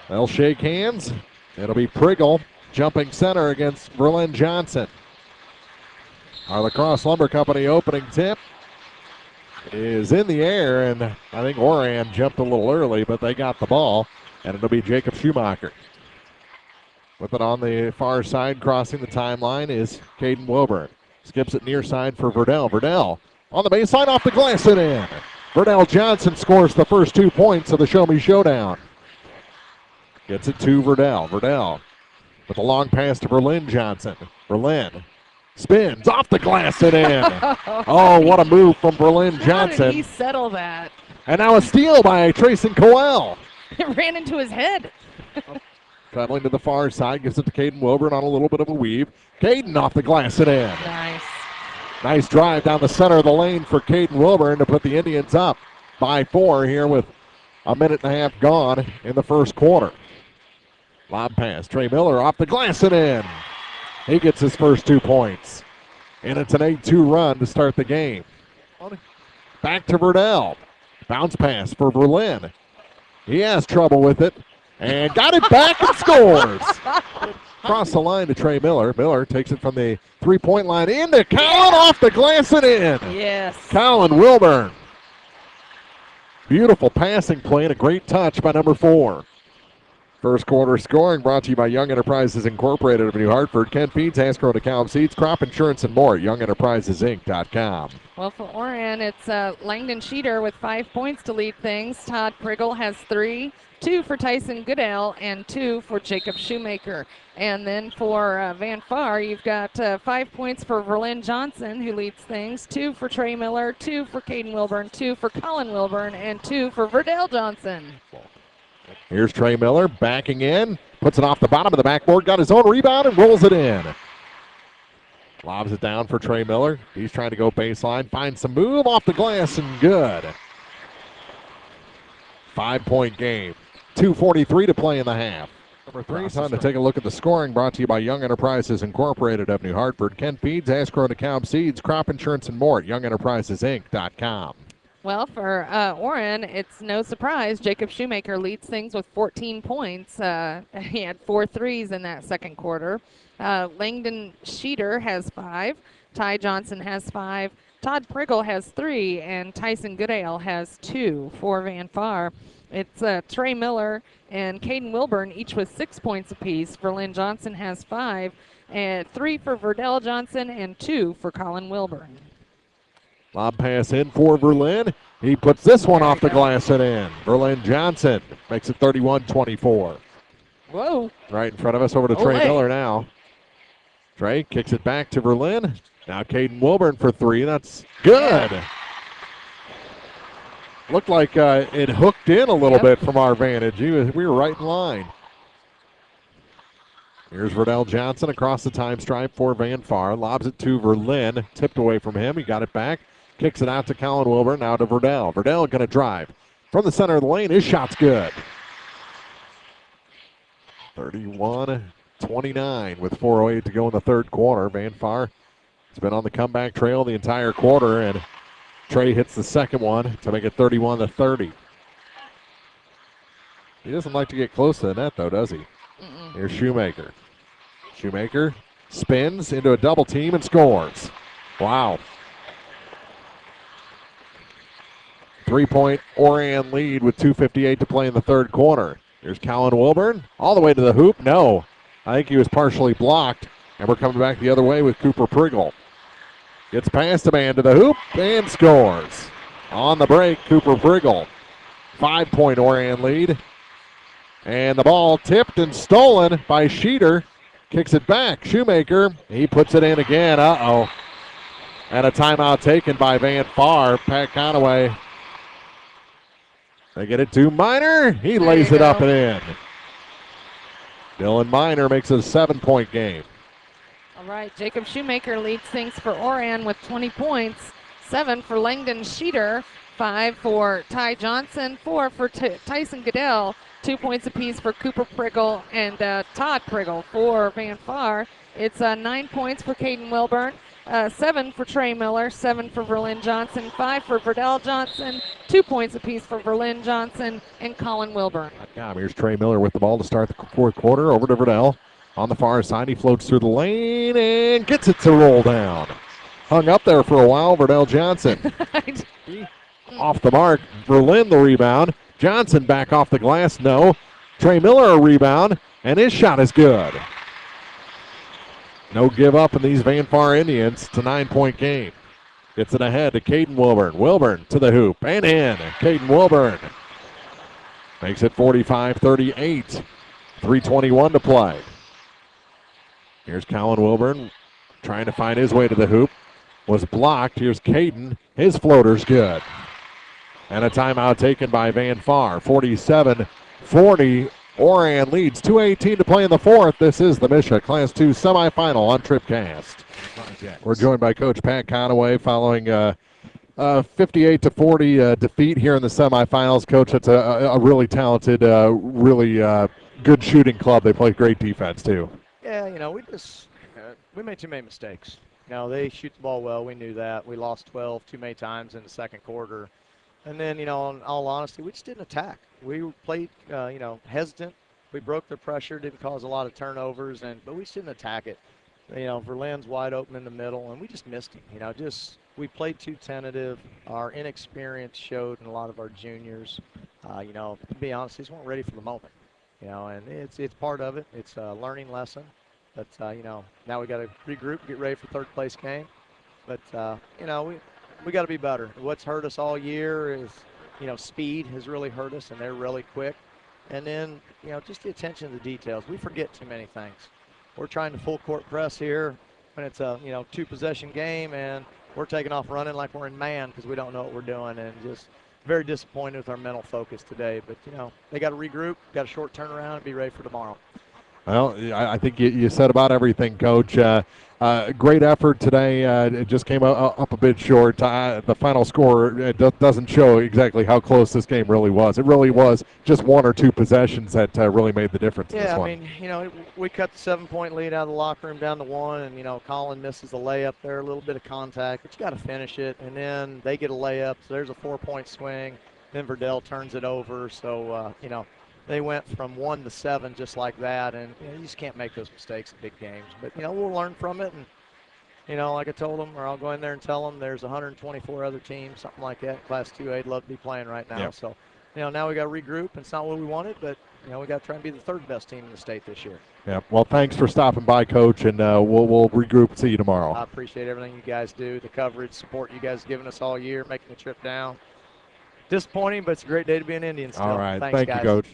They'll shake hands. It'll be Priggle jumping center against Verlin Johnson. Our Lacrosse Lumber Company opening tip is in the air, and I think Oran jumped a little early, but they got the ball, and it'll be Jacob Schumacher. With it on the far side, crossing the timeline is Caden Wilburn. Skips it near side for Verdell. Verdell on the baseline, off the glass and in. Verdell Johnson scores the first 2 points of the Show Me Showdown. Gets it to Verdell. Verdell with a long pass to Verlin Johnson. Verlin spins off the glass and in. Oh, what a move from Verlin Johnson. How did he settle that? And now a steal by Trayson Coel. It ran into his head. Traveling to the far side, gives it to Caden Wilburn on a little bit of a weave. Caden off the glass and in. Nice. Nice drive down the center of the lane for Caden Wilburn to put the Indians up by 4 here with a minute and a half gone in the first quarter. Lob pass, Trey Miller off the glass and in. He gets his first 2 points. And it's an 8-2 run to start the game. Back to Verdell. Bounce pass for Verlin. He has trouble with it. And got it back and scores. Across the line to Trey Miller. Miller takes it from the three-point line into Colin, off the glass and in. Yes. Colin Wilburn. Beautiful passing play and a great touch by number 4. First quarter scoring brought to you by Young Enterprises Incorporated of New Hartford, Kent Feeds, Hasbro DeKalb Seeds, Crop Insurance, and more. YoungEnterprisesInc.com. Well, for Oran, it's Langdon Sheeter with 5 points to lead things. Todd Priggle has 3. 2 for Tyson Goodell and 2 for Jacob Shoemaker. And then for Van Far, you've got 5 points for Verlin Johnson, who leads things. 2 for Trey Miller, 2 for Caden Wilburn, 2 for Colin Wilburn, and 2 for Verdell Johnson. Here's Trey Miller backing in, puts it off the bottom of the backboard, got his own rebound and rolls it in. Lobs it down for Trey Miller. He's trying to go baseline, finds some move off the glass and good. 5-point game. 2:43 to play in the half. Number 3, time to take a look at the scoring brought to you by Young Enterprises Incorporated of New Hartford, Kent Feeds, Hasbro DeKalb Seeds, Crop Insurance, and more at YoungEnterprisesInc.com. Well, for Oran, it's no surprise. Jacob Shoemaker leads things with 14 points. He had 4 threes in that second quarter. Langdon Sheeter has 5. Ty Johnson has 5. Todd Priggle has 3. And Tyson Goodale has 2 for Van Far. It's Trey Miller and Caden Wilburn, each with 6 points apiece. Verlin Johnson has 5. And 3 for Verdell Johnson and 2 for Colin Wilburn. Lob pass in for Verlin. He puts this one off the glass and in. Verlin Johnson makes it 31-24. Whoa. Right in front of us, over to Trey Miller now. Trey kicks it back to Verlin. Now Caden Wilburn for 3. That's good. Yeah. Looked like it hooked in a little bit from our vantage. We were right in line. Here's Verdell Johnson across the time stripe for Van Far. Lobs it to Verlin. Tipped away from him. He got it back. Kicks it out to Colin Wilburn. Now to Verdell. Verdell going to drive. From the center of the lane, his shot's good. 31-29 with 4:08 to go in the third quarter. Van Far has been on the comeback trail the entire quarter, and Trey hits the second one to make it 31-30. He doesn't like to get close to the net, though, does he? Here's Shoemaker. Shoemaker spins into a double team and scores. Wow. 3-point Oran lead with 2:58 to play in the third quarter. Here's Colin Wilburn all the way to the hoop. No, I think he was partially blocked, and we're coming back the other way with Cooper Priggle. Gets past a man to the hoop and scores. On the break, Cooper Priggle. 5-point Oran lead. And the ball tipped and stolen by Sheeter. Kicks it back. Shoemaker, he puts it in again. Uh-oh. And a timeout taken by Van Far. Pat Conaway. They get it to Minor. He lays it up and in. Dylan Minor makes it a 7-point game. All right, Jacob Shoemaker leads things for Oran with 20 points. 7 for Langdon Sheeter. 5 for Ty Johnson. 4 for Tyson Goodell. 2 points apiece for Cooper Priggle and Todd Priggle for Van Far. It's 9 points for Caden Wilburn, 7 for Trey Miller, 7 for Verlin Johnson, 5 for Verdell Johnson, 2 points apiece for Verlin Johnson and Colin Wilburn. Here's Trey Miller with the ball to start the fourth quarter. Over to Verdell. On the far side, he floats through the lane and gets it to roll down. Hung up there for a while, Verdell Johnson. Off the mark, Verlin the rebound. Johnson back off the glass, no. Trey Miller a rebound, and his shot is good. No give up in these Van Far Indians. It's a 9-point game. Gets it ahead to Caden Wilburn. Wilburn to the hoop and in. Caden Wilburn makes it 45-38. 3:21 to play. Here's Colin Wilburn trying to find his way to the hoop. Was blocked. Here's Caden. His floater's good. And a timeout taken by Van Far. 47-40. Oran leads. 2:18 to play in the fourth. This is the MSHSAA Class 2 semifinal on TribCast. We're joined by Coach Pat Conaway following a 58-40 defeat here in the semifinals. Coach, it's a really talented, really good shooting club. They play great defense, too. Yeah, we made too many mistakes. They shoot the ball well. We knew that. We lost 12 too many times in the second quarter. And then, in all honesty, we just didn't attack. We played, hesitant. We broke the pressure, didn't cause a lot of turnovers, but we just didn't attack it. Verlin's wide open in the middle, and we just missed him. We played too tentative. Our inexperience showed in a lot of our juniors. To be honest, they just weren't ready for the moment. And it's part of it. It's a learning lesson. But, now we got to regroup, get ready for third place game. But, we got to be better. What's hurt us all year is, speed has really hurt us, and they're really quick. And then, just the attention to the details. We forget too many things. We're trying to full court press here when it's a, 2-possession game, and we're taking off running like we're in man because we don't know what we're doing, and just very disappointed with our mental focus today. But, they got to regroup, got a short turnaround, and be ready for tomorrow. Well, I think you said about everything, Coach. Great effort today. It just came up a bit short. The final score doesn't show exactly how close this game really was. It really was just 1 or 2 possessions that really made the difference in this one. We cut the 7-point lead out of the locker room down to 1, and, Colin misses a layup there, a little bit of contact, but you got to finish it. And then they get a layup, so there's a 4-point swing. Then Verdell turns it over, so, they went from 1 to 7 just like that, and you just can't make those mistakes in big games. But, we'll learn from it, and, like I told them, or I'll go in there and tell them there's 124 other teams, something like that, Class 2A, would love to be playing right now. Yep. So, now we got to regroup. It's not what we wanted, but, we got to try and be the third best team in the state this year. Yeah. Well, thanks for stopping by, Coach, and we'll regroup and see you tomorrow. I appreciate everything you guys do, the coverage, support you guys given us all year, making the trip down. Disappointing, but it's a great day to be an Indian still. All right. Thanks, Thank guys. you, Coach.